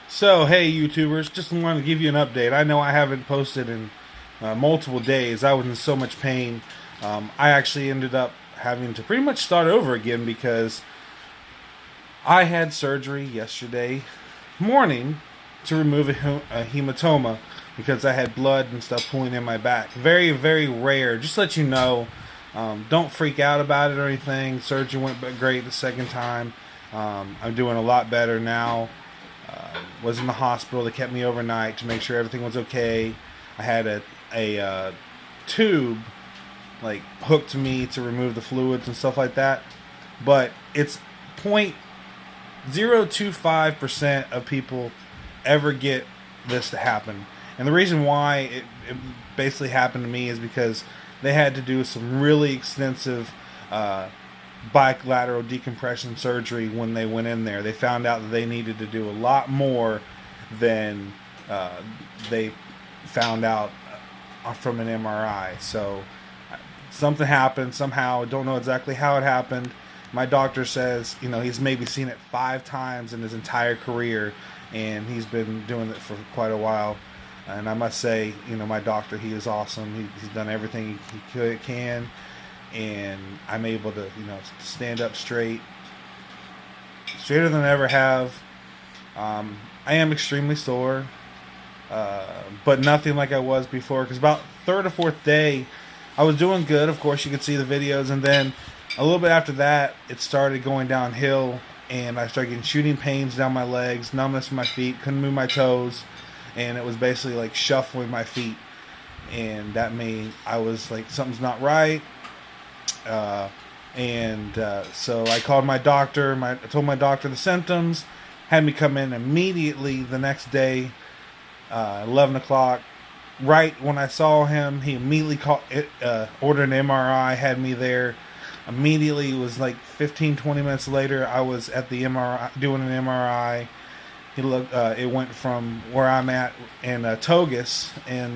So, hey YouTubers, just wanted to give you an update. I know I haven't posted in multiple days. I was in so much pain. I actually ended up having to pretty much start over again because I had surgery yesterday morning to remove a hematoma because I had blood and stuff pooling in my back. Very, very rare. Just to let you know, don't freak out about it or anything. Surgery went great the second time. I'm doing a lot better now. Was in the hospital. They kept me overnight to make sure everything was okay. I had a tube like hooked to me to remove the fluids and stuff like that. But it's 0.025% of people ever get this to happen. And the reason why it basically happened to me is because they had to do some really extensive bilateral decompression surgery when they went in there. They found out that they needed to do a lot more than they found out from an MRI. So something happened somehow. Don't know exactly how it happened. My doctor says, he's maybe seen it 5 times in his entire career, and he's been doing it for quite a while. And I must say, my doctor, he is awesome. He's done everything he can, and I'm able to, stand up straight, straighter than I ever have. I am extremely sore, but nothing like I was before. Because about third or fourth day, I was doing good. Of course, you could see the videos, and then a little bit after that, it started going downhill, and I started getting shooting pains down my legs, numbness in my feet, couldn't move my toes, and it was basically like shuffling my feet, and that made I was like, something's not right. So I called my doctor. I told my doctor the symptoms. Had me come in immediately the next day, 11 o'clock. Right when I saw him, he immediately ordered an MRI, had me there. Immediately, it was like 15-20 minutes later, I was at the MRI, doing an MRI. It went from where I'm at in Togus in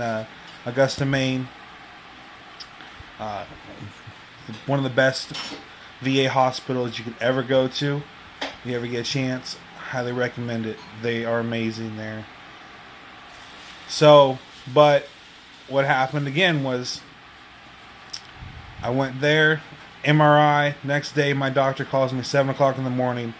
Augusta, Maine. One of the best VA hospitals you could ever go to. If you ever get a chance, highly recommend it. They are amazing there. So, but what happened again was I went there, MRI. Next day, my doctor calls me 7 o'clock in the morning,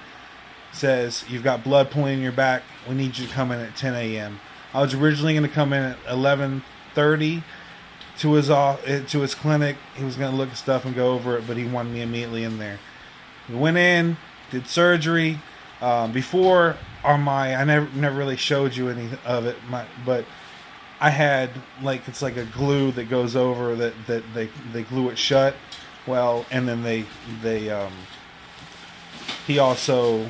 says, you've got blood pooling in your back. We need you to come in at 10 a.m. I was originally going to come in at 11:30 to his clinic. He was going to look at stuff and go over it, but he wanted me immediately in there. We went in, did surgery. Before I never really showed you any of it, but I had it's like a glue that goes over that they glue it shut. Well, and then he also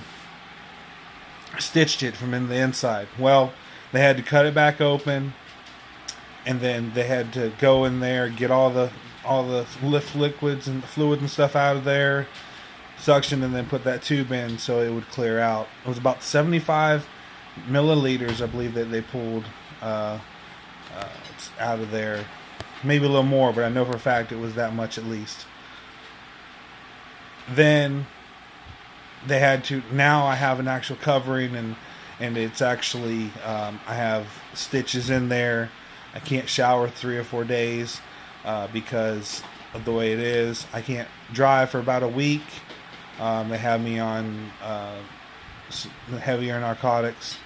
stitched it from in the inside. Well, they had to cut it back open, and then they had to go in there, get all the liquids and the fluid and stuff out of there, suction, and then put that tube in so it would clear out. It was about 75 milliliters, I believe, that they pulled out of there. Maybe a little more, but I know for a fact it was that much at least. Then they had to. Now I have an actual covering, and it's actually I have stitches in there. I can't shower 3 or 4 days because of the way it is. I can't drive for about a week. They have me on heavier narcotics,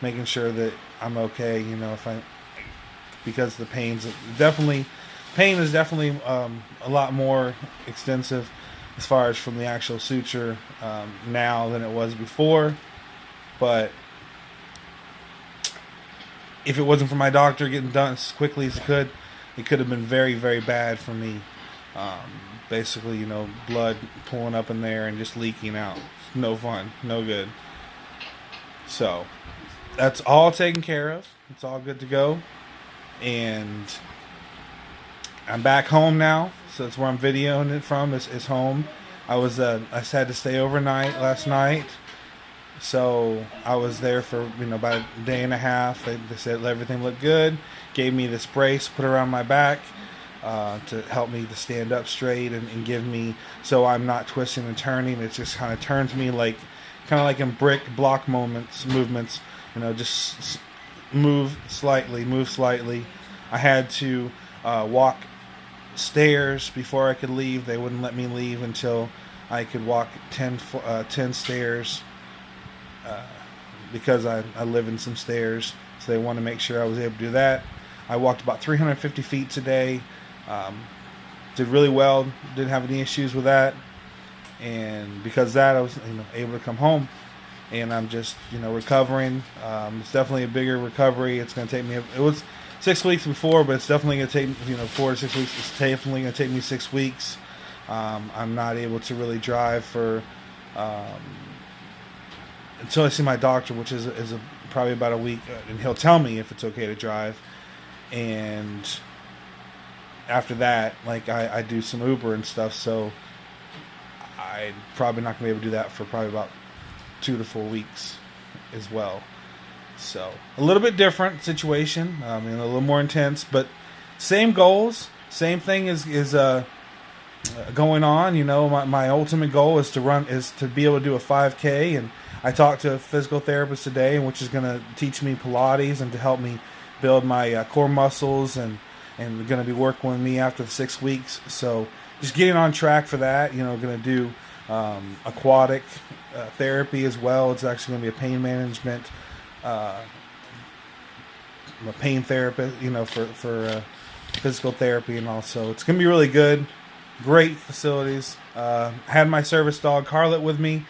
making sure that I'm okay. Because the pain is definitely a lot more extensive as far as from the actual suture now than it was before. But if it wasn't for my doctor getting done as quickly as it could have been very, very bad for me. Basically, blood pulling up in there and just leaking out. No fun, no good. So that's all taken care of. It's all good to go. And I'm back home now, so that's where I'm videoing it from. Is home. I just had to stay overnight last night, so I was there for about a day and a half. They said everything looked good. Gave me this brace, put around my back to help me to stand up straight and give me so I'm not twisting and turning. It just kind of turns me like in brick block movements. just move slightly. I had to walk stairs before I could leave. They wouldn't let me leave until I could walk 10 stairs because I live in some stairs. So they wanted to make sure I was able to do that. I walked about 350 feet today. Did really well. Didn't have any issues with that. And because of that, I was able to come home. And I'm just recovering. It's definitely a bigger recovery. It's going to take me. It was 6 weeks before, but it's definitely going to take 4 to 6 weeks. It's definitely going to take me 6 weeks. I'm not able to really drive for until I see my doctor, which is probably about a week, and he'll tell me if it's okay to drive. And after that, I do some Uber and stuff, so I'm probably not going to be able to do that for probably about 2 to 4 weeks as well. So a little bit different situation, a little more intense, but same goals, same thing is going on. My ultimate goal is to be able to do a 5K, and I talked to a physical therapist today, which is going to teach me Pilates and to help me build my core muscles, and going to be working with me after the 6 weeks. So just getting on track for that. Going to do aquatic therapy as well. It's actually going to be a pain management. I'm a pain therapist, for physical therapy, and also it's going to be really good. Great facilities. Had my service dog Carlet with me.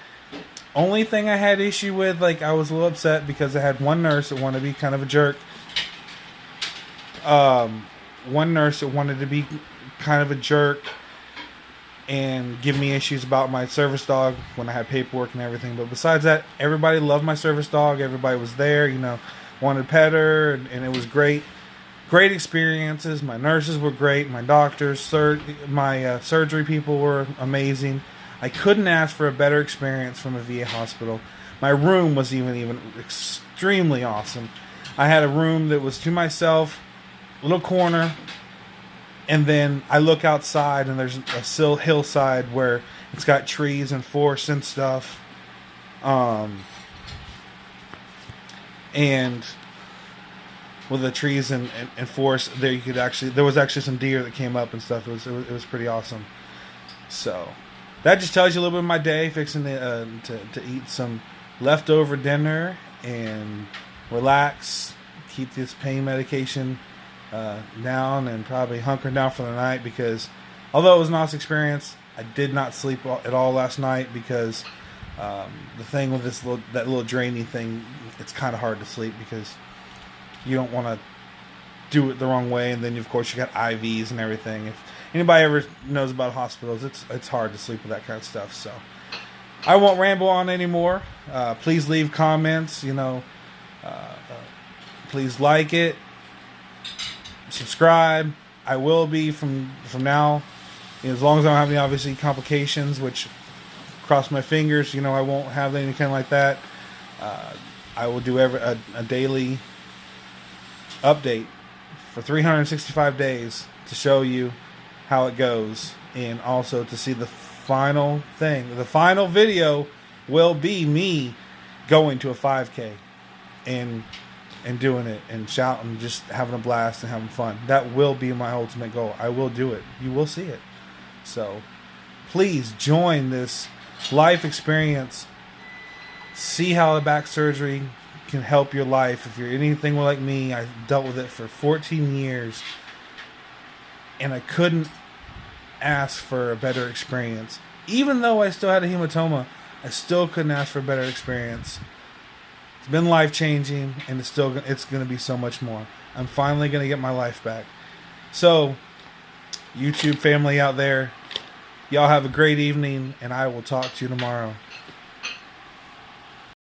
Only thing I had issue with, I was a little upset because I had one nurse that wanted to be kind of a jerk. One nurse that wanted to be kind of a jerk and give me issues about my service dog when I had paperwork and everything. But besides that, everybody loved my service dog. Everybody was there, wanted to pet her, and it was great. Great experiences. My nurses were great. My doctors, my surgery people were amazing. I couldn't ask for a better experience from a VA hospital. My room was even extremely awesome. I had a room that was to myself, little corner, and then I look outside and there's a hillside where it's got trees and forest and stuff. And with the trees and forest there, there was actually some deer that came up and stuff. It was pretty awesome. So that just tells you a little bit of my day, fixing to eat some leftover dinner and relax, keep this pain medication down, and probably hunkering down for the night, because although it was an awesome experience, I did not sleep at all last night because the thing with that little draining thing, it's kind of hard to sleep because you don't want to do it the wrong way, and then of course you got IVs and everything. If anybody ever knows about hospitals, it's hard to sleep with that kind of stuff. So I won't ramble on anymore. Please leave comments. Please like it, subscribe. I will be from now, as long as I don't have any obviously complications, which cross my fingers. I won't have anything like that. I will do a daily update for 365 days to show you how it goes, and also to see the final thing. The final video will be me going to a 5K and doing it and shouting, just having a blast and having fun. That will be my ultimate goal. I will do it. You will see it. So please join this life experience. See how the back surgery can help your life. If you're anything like me, I dealt with it for 14 years, and I couldn't ask for a better experience. Even though I still had a hematoma, I still couldn't ask for a better experience. It's been life-changing, and it's going to be so much more. I'm finally going to get my life back. So, YouTube family out there, y'all have a great evening, and I will talk to you tomorrow.